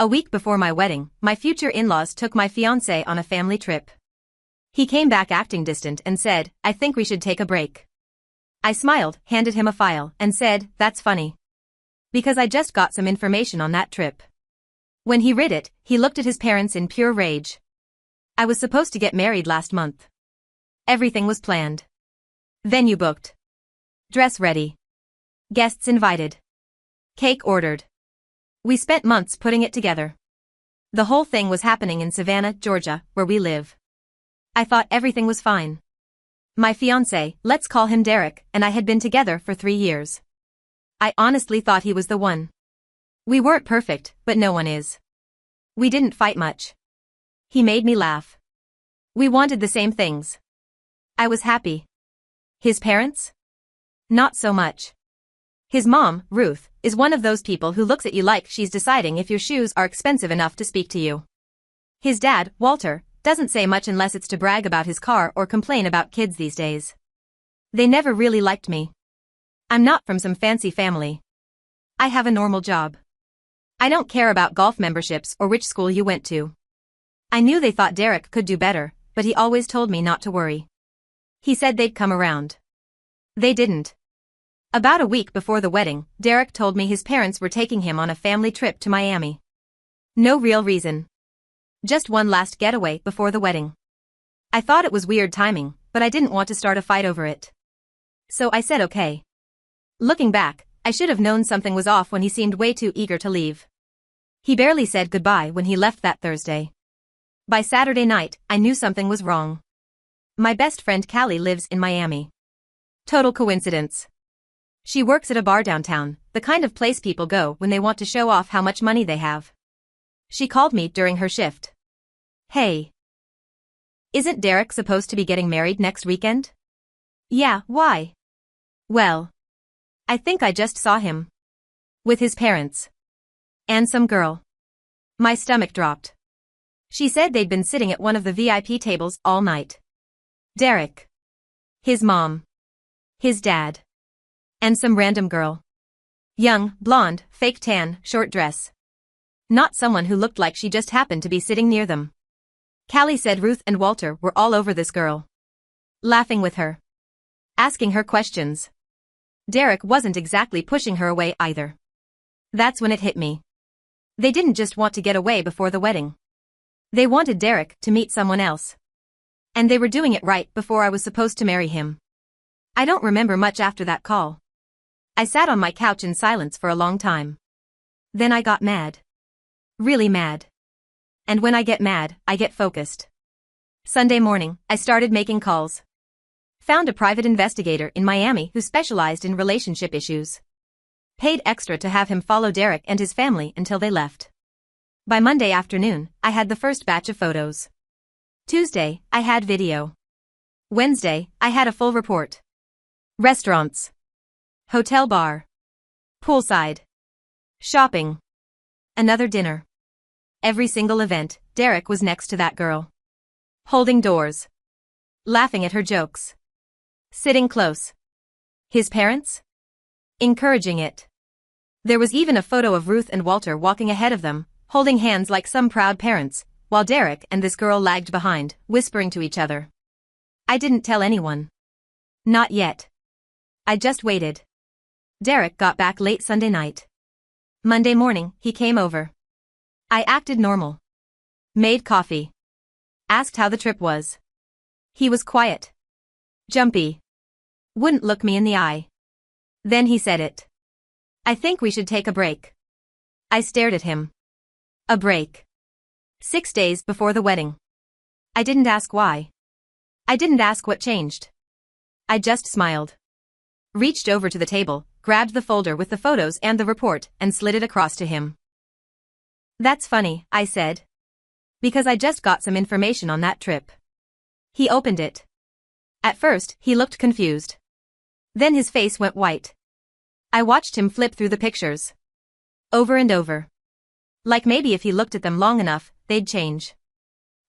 A week before my wedding, my future in-laws took my fiancé on a family trip. He came back acting distant and said, "I think we should take a break." I smiled, handed him a file, and said, "That's funny. Because I just got some information on that trip." When he read it, he looked at his parents in pure rage. I was supposed to get married last month. Everything was planned. Venue booked. Dress ready. Guests invited. Cake ordered. We spent months putting it together. The whole thing was happening in Savannah, Georgia, where we live. I thought everything was fine. My fiancé, let's call him Derek, and I had been together for 3 years. I honestly thought he was the one. We weren't perfect, but no one is. We didn't fight much. He made me laugh. We wanted the same things. I was happy. His parents? Not so much. His mom, Ruth, is one of those people who looks at you like she's deciding if your shoes are expensive enough to speak to you. His dad, Walter, doesn't say much unless it's to brag about his car or complain about kids these days. They never really liked me. I'm not from some fancy family. I have a normal job. I don't care about golf memberships or which school you went to. I knew they thought Derek could do better, but he always told me not to worry. He said they'd come around. They didn't. About a week before the wedding, Derek told me his parents were taking him on a family trip to Miami. No real reason. Just one last getaway before the wedding. I thought it was weird timing, but I didn't want to start a fight over it. So I said okay. Looking back, I should have known something was off when he seemed way too eager to leave. He barely said goodbye when he left that Thursday. By Saturday night, I knew something was wrong. My best friend Callie lives in Miami. Total coincidence. She works at a bar downtown, the kind of place people go when they want to show off how much money they have. She called me during her shift. "Hey. Isn't Derek supposed to be getting married next weekend?" "Yeah, why?" "Well, I think I just saw him. With his parents. And some girl." My stomach dropped. She said they'd been sitting at one of the VIP tables all night. Derek. His mom. His dad. And some random girl. Young, blonde, fake tan, short dress. Not someone who looked like she just happened to be sitting near them. Callie said Ruth and Walter were all over this girl. Laughing with her. Asking her questions. Derek wasn't exactly pushing her away either. That's when it hit me. They didn't just want to get away before the wedding. They wanted Derek to meet someone else. And they were doing it right before I was supposed to marry him. I don't remember much after that call. I sat on my couch in silence for a long time. Then I got mad. Really mad. And when I get mad, I get focused. Sunday morning, I started making calls. Found a private investigator in Miami who specialized in relationship issues. Paid extra to have him follow Derek and his family until they left. By Monday afternoon, I had the first batch of photos. Tuesday, I had video. Wednesday, I had a full report. Restaurants. Hotel bar. Poolside. Shopping. Another dinner. Every single event, Derek was next to that girl. Holding doors. Laughing at her jokes. Sitting close. His parents? Encouraging it. There was even a photo of Ruth and Walter walking ahead of them, holding hands like some proud parents, while Derek and this girl lagged behind, whispering to each other. I didn't tell anyone. Not yet. I just waited. Derek got back late Sunday night. Monday morning, he came over. I acted normal. Made coffee. Asked how the trip was. He was quiet. Jumpy. Wouldn't look me in the eye. Then he said it. "I think we should take a break." I stared at him. A break. 6 days before the wedding. I didn't ask why. I didn't ask what changed. I just smiled. Reached over to the table, grabbed the folder with the photos and the report, and slid it across to him. "That's funny," I said. "Because I just got some information on that trip." He opened it. At first, he looked confused. Then his face went white. I watched him flip through the pictures. Over and over. Like maybe if he looked at them long enough, they'd change.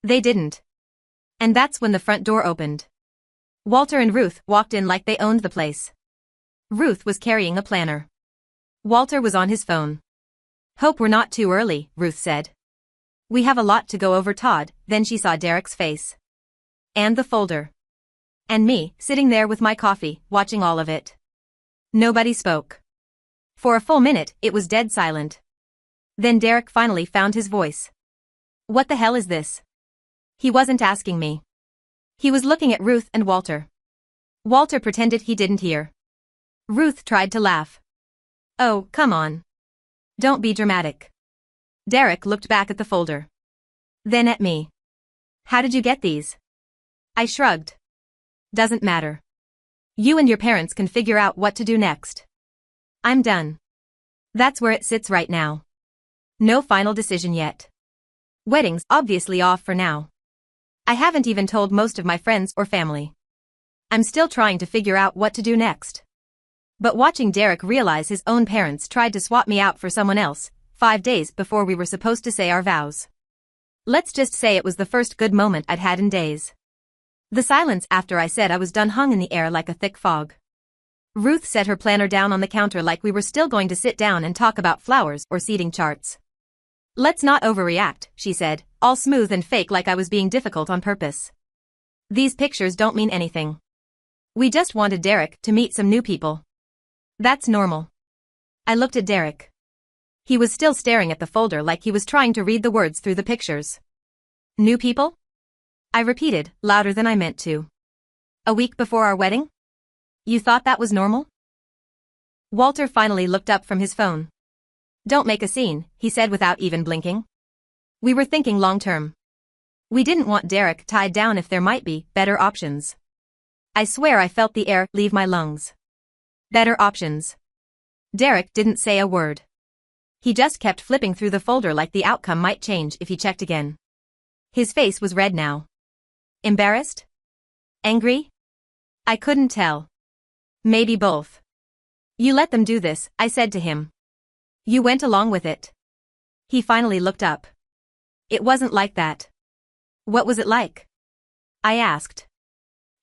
They didn't. And that's when the front door opened. Walter and Ruth walked in like they owned the place. Ruth was carrying a planner. Walter was on his phone. Hope we're not too early, Ruth said. We have a lot to go over, Todd. Then she saw Derek's face. And the folder. And me, sitting there with my coffee, watching all of it. Nobody spoke. For a full minute, it was dead silent. Then Derek finally found his voice. What the hell is this? He wasn't asking me. He was looking at Ruth and Walter. Walter pretended he didn't hear. Ruth tried to laugh. Oh, come on. Don't be dramatic. Derek looked back at the folder. Then at me. How did you get these? I shrugged. Doesn't matter. You and your parents can figure out what to do next. I'm done. That's where it sits right now. No final decision yet. Wedding's obviously off for now. I haven't even told most of my friends or family. I'm still trying to figure out what to do next. But watching Derek realize his own parents tried to swap me out for someone else, 5 days before we were supposed to say our vows. Let's just say it was the first good moment I'd had in days. The silence after I said I was done hung in the air like a thick fog. Ruth set her planner down on the counter like we were still going to sit down and talk about flowers or seating charts. Let's not overreact, she said, all smooth and fake like I was being difficult on purpose. These pictures don't mean anything. We just wanted Derek to meet some new people. That's normal. I looked at Derek. He was still staring at the folder like he was trying to read the words through the pictures. New people? I repeated, louder than I meant to. A week before our wedding? You thought that was normal? Walter finally looked up from his phone. Don't make a scene, he said without even blinking. We were thinking long-term. We didn't want Derek tied down if there might be better options. I swear I felt the air leave my lungs. Better options. Derek didn't say a word. He just kept flipping through the folder like the outcome might change if he checked again. His face was red now. Embarrassed? Angry? I couldn't tell. Maybe both. You let them do this, I said to him. You went along with it. He finally looked up. It wasn't like that. What was it like? I asked.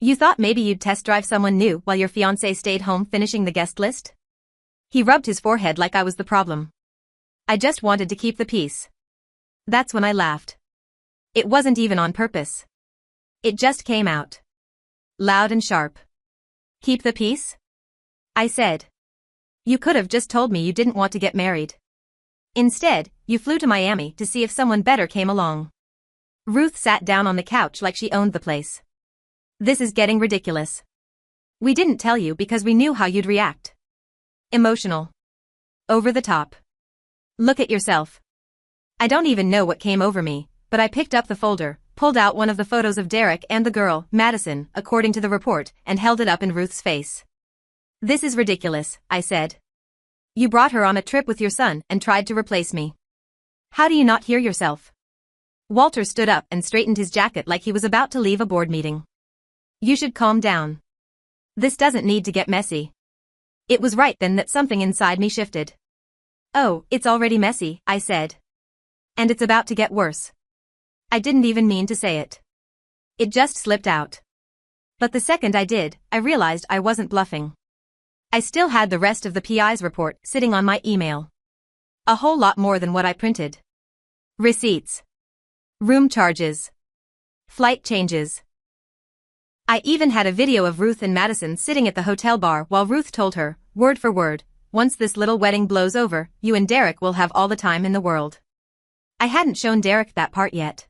You thought maybe you'd test drive someone new while your fiancé stayed home finishing the guest list? He rubbed his forehead like I was the problem. I just wanted to keep the peace. That's when I laughed. It wasn't even on purpose. It just came out. Loud and sharp. Keep the peace? I said. You could have just told me you didn't want to get married. Instead, you flew to Miami to see if someone better came along. Ruth sat down on the couch like she owned the place. This is getting ridiculous. We didn't tell you because we knew how you'd react. Emotional. Over the top. Look at yourself. I don't even know what came over me, but I picked up the folder, pulled out one of the photos of Derek and the girl, Madison, according to the report, and held it up in Ruth's face. This is ridiculous, I said. You brought her on a trip with your son and tried to replace me. How do you not hear yourself? Walter stood up and straightened his jacket like he was about to leave a board meeting. You should calm down. This doesn't need to get messy. It was right then that something inside me shifted. Oh, it's already messy, I said. And it's about to get worse. I didn't even mean to say it. It just slipped out. But the second I did, I realized I wasn't bluffing. I still had the rest of the PI's report sitting on my email. A whole lot more than what I printed. Receipts. Room charges. Flight changes. I even had a video of Ruth and Madison sitting at the hotel bar while Ruth told her, word for word, once this little wedding blows over, you and Derek will have all the time in the world. I hadn't shown Derek that part yet.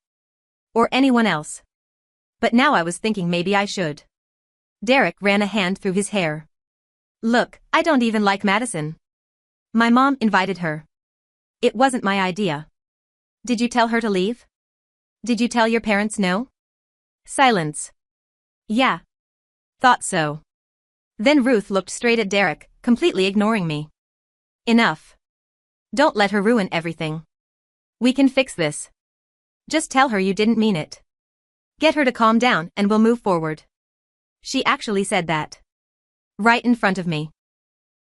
Or anyone else. But now I was thinking maybe I should. Derek ran a hand through his hair. Look, I don't even like Madison. My mom invited her. It wasn't my idea. Did you tell her to leave? Did you tell your parents no? Silence. Yeah. Thought so. Then Ruth looked straight at Derek, completely ignoring me. Enough. Don't let her ruin everything. We can fix this. Just tell her you didn't mean it. Get her to calm down and we'll move forward. She actually said that. Right in front of me.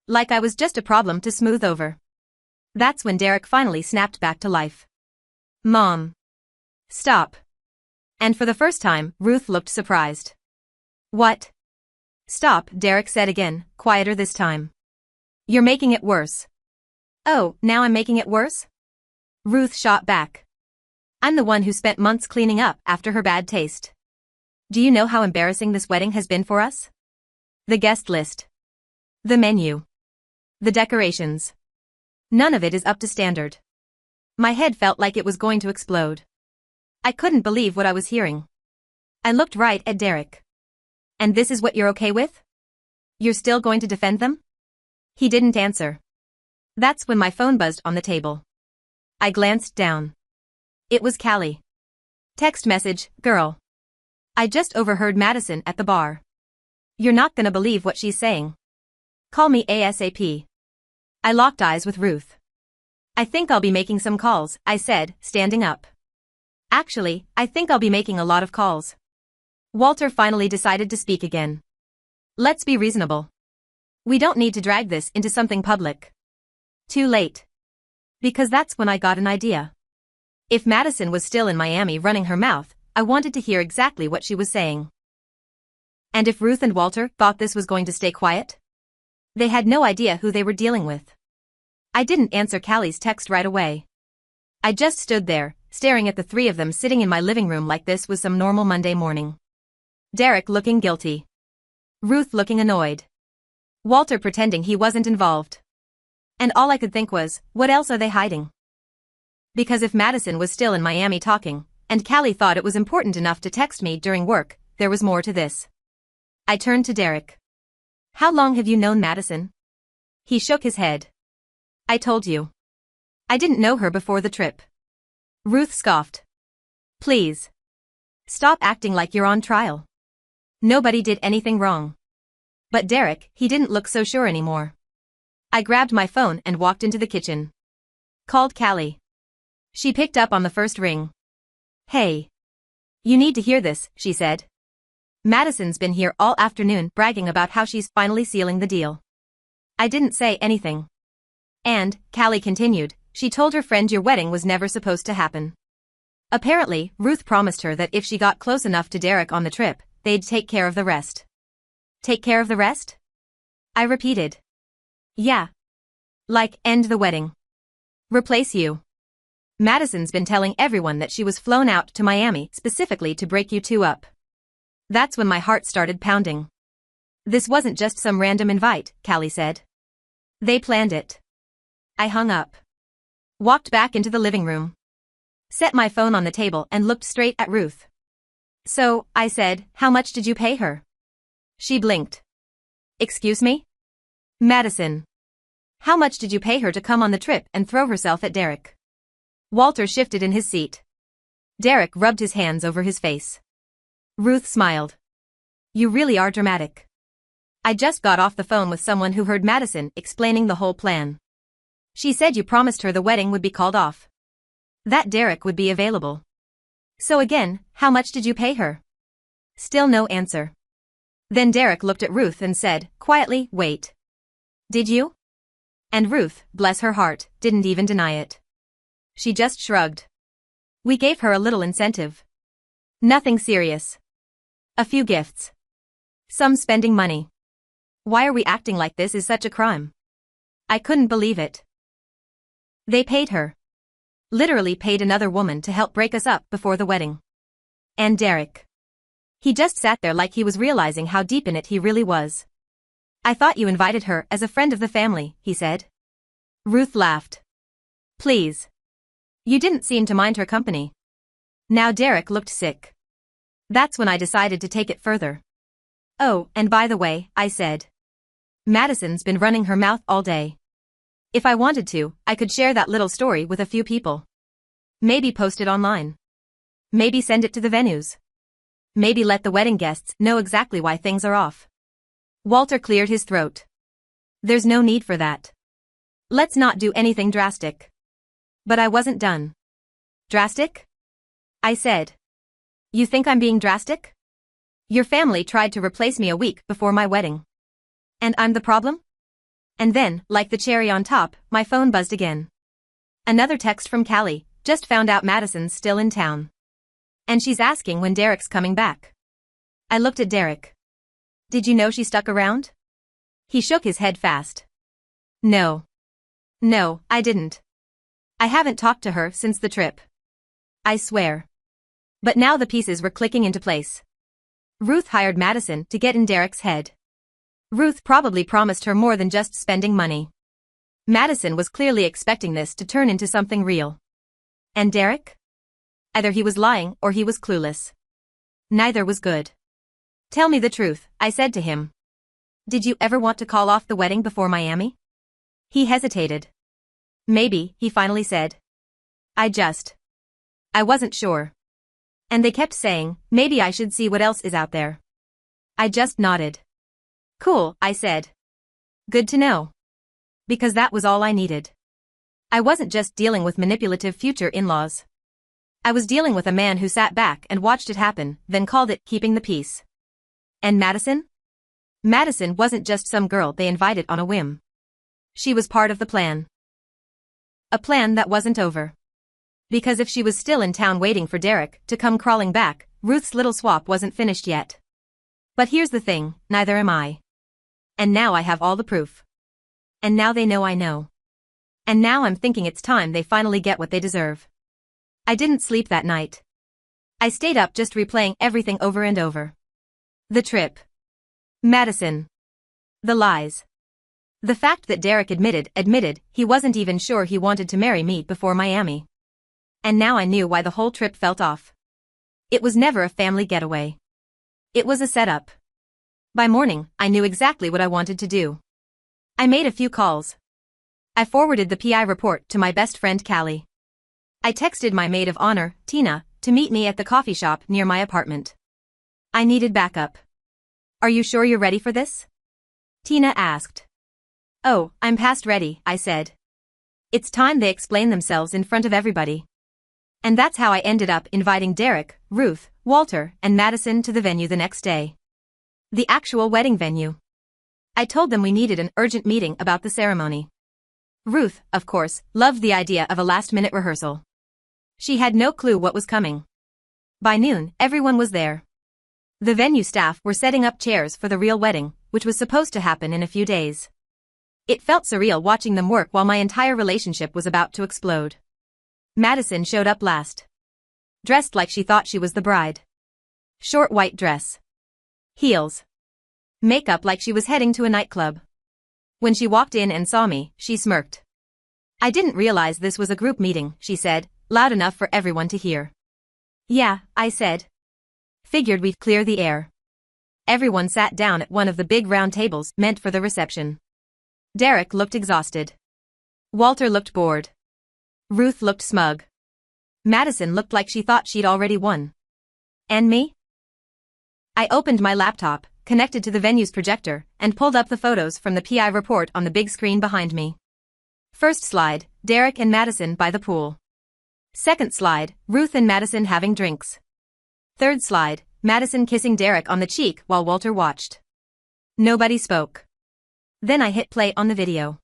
Like I was just a problem to smooth over. That's when Derek finally snapped back to life. Mom. Stop. And for the first time, Ruth looked surprised. What? Stop, Derek said again, quieter this time. You're making it worse. Oh, now I'm making it worse? Ruth shot back. I'm the one who spent months cleaning up after her bad taste. Do you know how embarrassing this wedding has been for us? The guest list. The menu. The decorations. None of it is up to standard. My head felt like it was going to explode. I couldn't believe what I was hearing. I looked right at Derek. And this is what you're okay with? You're still going to defend them? He didn't answer. That's when my phone buzzed on the table. I glanced down. It was Callie. Text message, girl. I just overheard Madison at the bar. You're not gonna believe what she's saying. Call me ASAP. I locked eyes with Ruth. I think I'll be making some calls, I said, standing up. Actually, I think I'll be making a lot of calls. Walter finally decided to speak again. Let's be reasonable. We don't need to drag this into something public. Too late. Because that's when I got an idea. If Madison was still in Miami running her mouth, I wanted to hear exactly what she was saying. And if Ruth and Walter thought this was going to stay quiet? They had no idea who they were dealing with. I didn't answer Callie's text right away. I just stood there, staring at the three of them sitting in my living room like this was some normal Monday morning. Derek looking guilty. Ruth looking annoyed. Walter pretending he wasn't involved. And all I could think was, what else are they hiding? Because if Madison was still in Miami talking, and Callie thought it was important enough to text me during work, there was more to this. I turned to Derek. How long have you known Madison? He shook his head. I told you. I didn't know her before the trip. Ruth scoffed. Please. Stop acting like you're on trial. Nobody did anything wrong. But Derek, he didn't look so sure anymore. I grabbed my phone and walked into the kitchen. Called Callie. She picked up on the first ring. Hey. You need to hear this, she said. Madison's been here all afternoon bragging about how she's finally sealing the deal. I didn't say anything. And, Callie continued, she told her friend your wedding was never supposed to happen. Apparently, Ruth promised her that if she got close enough to Derek on the trip, they'd take care of the rest. Take care of the rest? I repeated. Yeah. Like, end the wedding. Replace you. Madison's been telling everyone that she was flown out to Miami specifically to break you two up. That's when my heart started pounding. This wasn't just some random invite, Callie said. They planned it. I hung up. Walked back into the living room. Set my phone on the table and looked straight at Ruth. So, I said, how much did you pay her? She blinked. Excuse me? Madison. How much did you pay her to come on the trip and throw herself at Derek? Walter shifted in his seat. Derek rubbed his hands over his face. Ruth smiled. You really are dramatic. I just got off the phone with someone who heard Madison explaining the whole plan. She said you promised her the wedding would be called off. That Derek would be available. So again, how much did you pay her? Still no answer. Then Derek looked at Ruth and said, quietly, wait. Did you? And Ruth, bless her heart, didn't even deny it. She just shrugged. We gave her a little incentive. Nothing serious. A few gifts. Some spending money. Why are we acting like this is such a crime? I couldn't believe it. They paid her. Literally paid another woman to help break us up before the wedding. And Derek. He just sat there like he was realizing how deep in it he really was. I thought you invited her as a friend of the family, he said. Ruth laughed. Please. You didn't seem to mind her company. Now Derek looked sick. That's when I decided to take it further. Oh, and by the way, I said. Madison's been running her mouth all day. If I wanted to, I could share that little story with a few people. Maybe post it online. Maybe send it to the venues. Maybe let the wedding guests know exactly why things are off. Walter cleared his throat. There's no need for that. Let's not do anything drastic. But I wasn't done. Drastic? I said. You think I'm being drastic? Your family tried to replace me a week before my wedding. And I'm the problem? And then, like the cherry on top, my phone buzzed again. Another text from Callie, just found out Madison's still in town. And she's asking when Derek's coming back. I looked at Derek. Did you know she stuck around? He shook his head fast. No. No, I didn't. I haven't talked to her since the trip. I swear. But now the pieces were clicking into place. Ruth hired Madison to get in Derek's head. Ruth probably promised her more than just spending money. Madison was clearly expecting this to turn into something real. And Derek? Either he was lying or he was clueless. Neither was good. Tell me the truth, I said to him. Did you ever want to call off the wedding before Miami? He hesitated. Maybe, he finally said. I wasn't sure. And they kept saying, maybe I should see what else is out there. I just nodded. Cool, I said. Good to know. Because that was all I needed. I wasn't just dealing with manipulative future in-laws. I was dealing with a man who sat back and watched it happen, then called it keeping the peace. And Madison? Madison wasn't just some girl they invited on a whim. She was part of the plan. A plan that wasn't over. Because if she was still in town waiting for Derek to come crawling back, Ruth's little swap wasn't finished yet. But here's the thing, neither am I. And now I have all the proof. And now they know I know. And now I'm thinking it's time they finally get what they deserve. I didn't sleep that night. I stayed up just replaying everything over and over. The trip. Madison. The lies. The fact that Derek admitted he wasn't even sure he wanted to marry me before Miami. And now I knew why the whole trip felt off. It was never a family getaway. It was a setup. By morning, I knew exactly what I wanted to do. I made a few calls. I forwarded the PI report to my best friend Callie. I texted my maid of honor, Tina, to meet me at the coffee shop near my apartment. I needed backup. Are you sure you're ready for this? Tina asked. Oh, I'm past ready, I said. It's time they explain themselves in front of everybody. And that's how I ended up inviting Derek, Ruth, Walter, and Madison to the venue the next day. The actual wedding venue. I told them we needed an urgent meeting about the ceremony. Ruth, of course, loved the idea of a last-minute rehearsal. She had no clue what was coming. By noon, everyone was there. The venue staff were setting up chairs for the real wedding, which was supposed to happen in a few days. It felt surreal watching them work while my entire relationship was about to explode. Madison showed up last. Dressed like she thought she was the bride. Short white dress. Heels. Makeup like she was heading to a nightclub. When she walked in and saw me, she smirked. I didn't realize this was a group meeting, she said, loud enough for everyone to hear. Yeah, I said. Figured we'd clear the air. Everyone sat down at one of the big round tables meant for the reception. Derek looked exhausted. Walter looked bored. Ruth looked smug. Madison looked like she thought she'd already won. And me? I opened my laptop, connected to the venue's projector, and pulled up the photos from the PI report on the big screen behind me. First slide, Derek and Madison by the pool. Second slide, Ruth and Madison having drinks. Third slide, Madison kissing Derek on the cheek while Walter watched. Nobody spoke. Then I hit play on the video.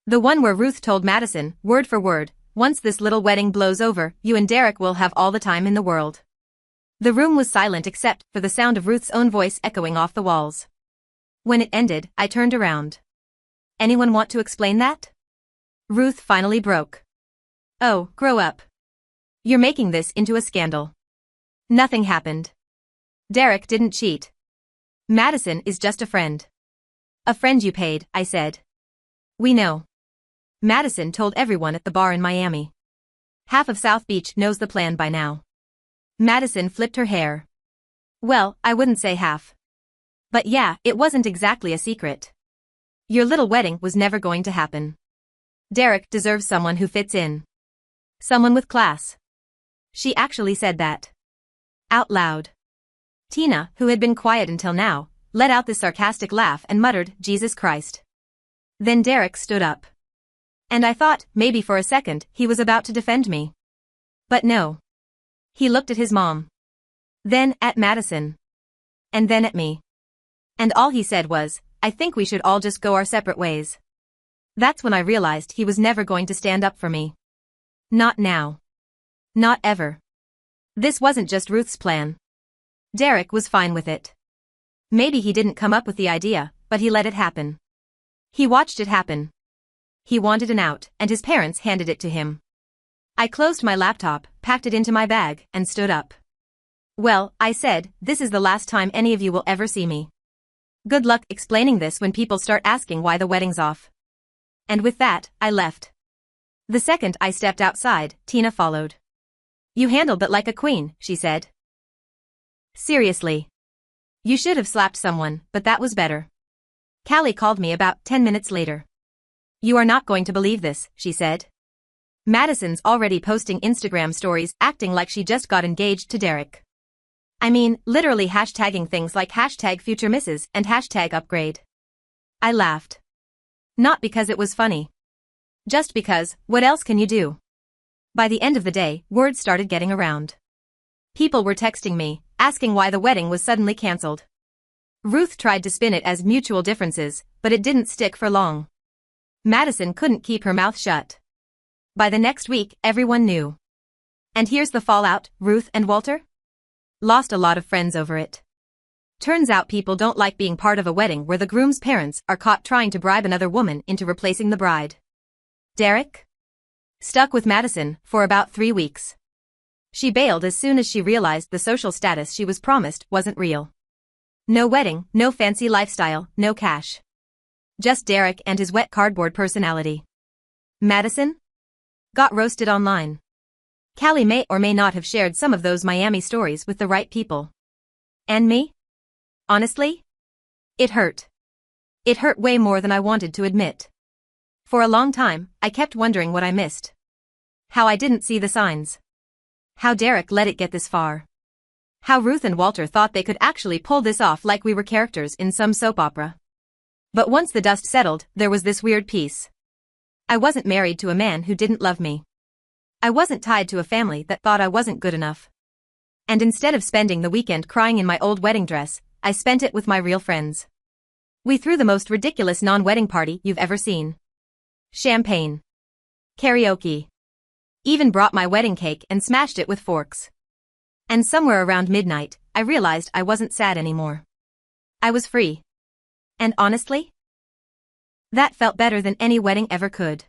The one where Ruth told Madison, word for word, once this little wedding blows over, you and Derek will have all the time in the world. The room was silent except for the sound of Ruth's own voice echoing off the walls. When it ended, I turned around. Anyone want to explain that? Ruth finally broke. Oh, grow up. You're making this into a scandal. Nothing happened. Derek didn't cheat. Madison is just a friend. A friend you paid, I said. We know. Madison told everyone at the bar in Miami. Half of South Beach knows the plan by now. Madison flipped her hair. Well, I wouldn't say half. But yeah, it wasn't exactly a secret. Your little wedding was never going to happen. Derek deserves someone who fits in. Someone with class. She actually said that. Out loud. Tina, who had been quiet until now, let out this sarcastic laugh and muttered, Jesus Christ. Then Derek stood up. And I thought, maybe for a second, he was about to defend me. But no. He looked at his mom. Then at Madison. And then at me. And all he said was, I think we should all just go our separate ways. That's when I realized he was never going to stand up for me. Not now. Not ever. This wasn't just Ruth's plan. Derek was fine with it. Maybe he didn't come up with the idea, but he let it happen. He watched it happen. He wanted an out, and his parents handed it to him. I closed my laptop, packed it into my bag, and stood up. Well, I said, this is the last time any of you will ever see me. Good luck explaining this when people start asking why the wedding's off. And with that, I left. The second I stepped outside, Tina followed. You handled that like a queen, she said. Seriously. You should have slapped someone, but that was better. Callie called me about 10 minutes later. You are not going to believe this, she said. Madison's already posting Instagram stories acting like she just got engaged to Derek. I mean, literally hashtagging things like #future misses and #upgrade. I laughed. Not because it was funny. Just because, what else can you do? By the end of the day, word started getting around. People were texting me, asking why the wedding was suddenly cancelled. Ruth tried to spin it as mutual differences, but it didn't stick for long. Madison couldn't keep her mouth shut. By the next week, everyone knew. And here's the fallout, Ruth and Walter? Lost a lot of friends over it. Turns out people don't like being part of a wedding where the groom's parents are caught trying to bribe another woman into replacing the bride. Derek? Stuck with Madison for about 3 weeks. She bailed as soon as she realized the social status she was promised wasn't real. No wedding, no fancy lifestyle, no cash. Just Derek and his wet cardboard personality. Madison? Got roasted online. Callie may or may not have shared some of those Miami stories with the right people. And me? Honestly? It hurt. It hurt way more than I wanted to admit. For a long time, I kept wondering what I missed. How I didn't see the signs. How Derek let it get this far. How Ruth and Walter thought they could actually pull this off like we were characters in some soap opera. But once the dust settled, there was this weird piece. I wasn't married to a man who didn't love me. I wasn't tied to a family that thought I wasn't good enough. And instead of spending the weekend crying in my old wedding dress, I spent it with my real friends. We threw the most ridiculous non-wedding party you've ever seen. Champagne. Karaoke. Even brought my wedding cake and smashed it with forks. And somewhere around midnight, I realized I wasn't sad anymore. I was free. And honestly, that felt better than any wedding ever could.